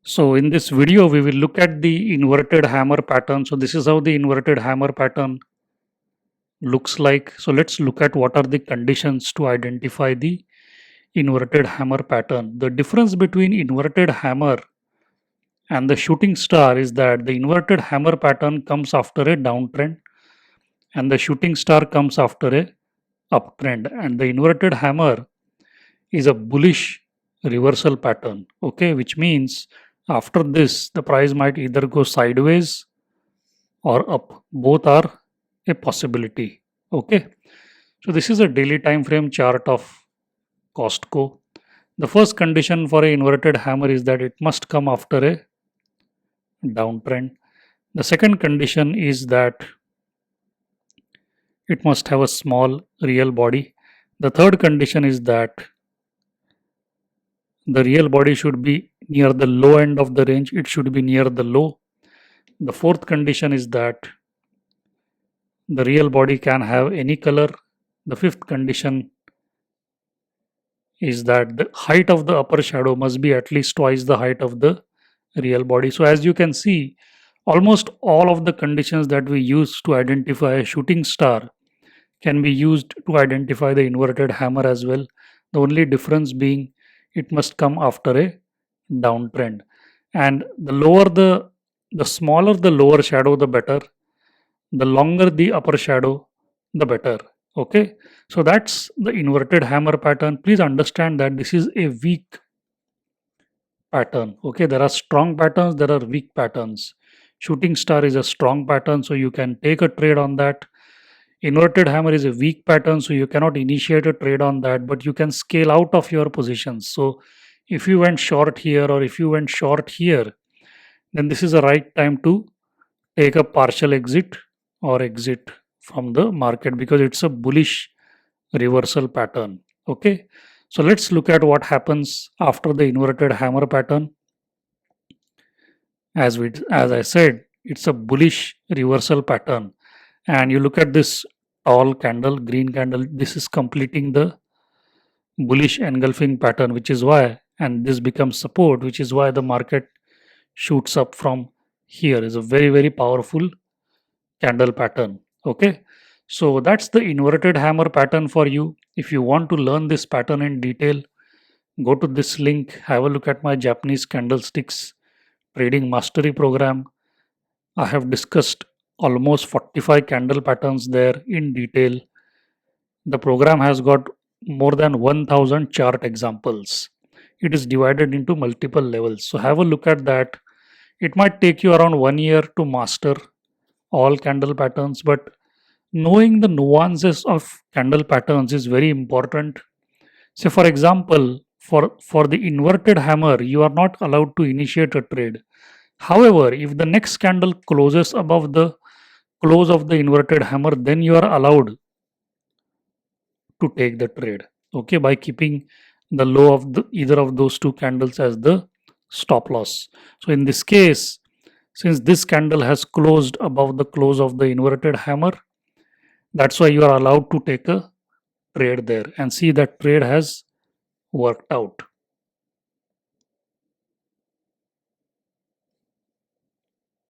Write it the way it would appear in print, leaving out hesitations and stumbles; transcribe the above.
So in this video, we will look at the inverted hammer pattern. So this is how the inverted hammer pattern looks like. So let's look at what are the conditions to identify the inverted hammer pattern. The difference between inverted hammer and the shooting star is that the inverted hammer pattern comes after a downtrend and the shooting star comes after a uptrend, and the inverted hammer is a bullish reversal pattern, okay, which means after this the price might either go sideways or up. Both are a possibility, okay. So this is a daily time frame chart of Costco. The first condition for a inverted hammer is that it must come after a downtrend. The second condition is that it must have a small real body. The third condition is that the real body should be near the low end of the range, it should be near the low. The fourth condition is that the real body can have any color. The fifth condition is that the height of the upper shadow must be at least twice the height of the real body. So as you can see, almost all of the conditions that we use to identify a shooting star can be used to identify the inverted hammer as well. The only difference being it must come after a downtrend, and the smaller the lower shadow, the better. The longer the upper shadow, the better. Okay, so that's the inverted hammer pattern. Please understand that this is a weak pattern. Okay, there are strong patterns, there are weak patterns. Shooting star is a strong pattern, so you can take a trade on that. Inverted hammer is a weak pattern, so you cannot initiate a trade on that, but you can scale out of your positions. So if you went short here or if you went short here, then this is the right time to take a partial exit or exit from the market, because it's a bullish reversal pattern. Okay, so let's look at what happens after the inverted hammer pattern. As I said, it's a bullish reversal pattern, and you look at this tall candle, green candle, this is completing the bullish engulfing pattern, which is why, and this becomes support, which is why the market shoots up from here. Is a very powerful candle pattern. Okay, so that's the inverted hammer pattern for you. If you want to learn this pattern in detail, go to this link, have a look at my Japanese candlesticks trading mastery program. I have discussed almost 45 candle patterns there in detail. The program has got more than 1000 chart examples. It is divided into multiple levels, so have a look at that. It might take you around 1 year to master all candle patterns, but knowing the nuances of candle patterns is very important. So for example, for the inverted hammer, you are not allowed to initiate a trade. However, if the next candle closes above the close of the inverted hammer, then you are allowed to take the trade, okay, by keeping the low of either of those two candles as the stop loss. So in this case, since this candle has closed above the close of the inverted hammer, that's why you are allowed to take a trade there, and see that trade has worked out.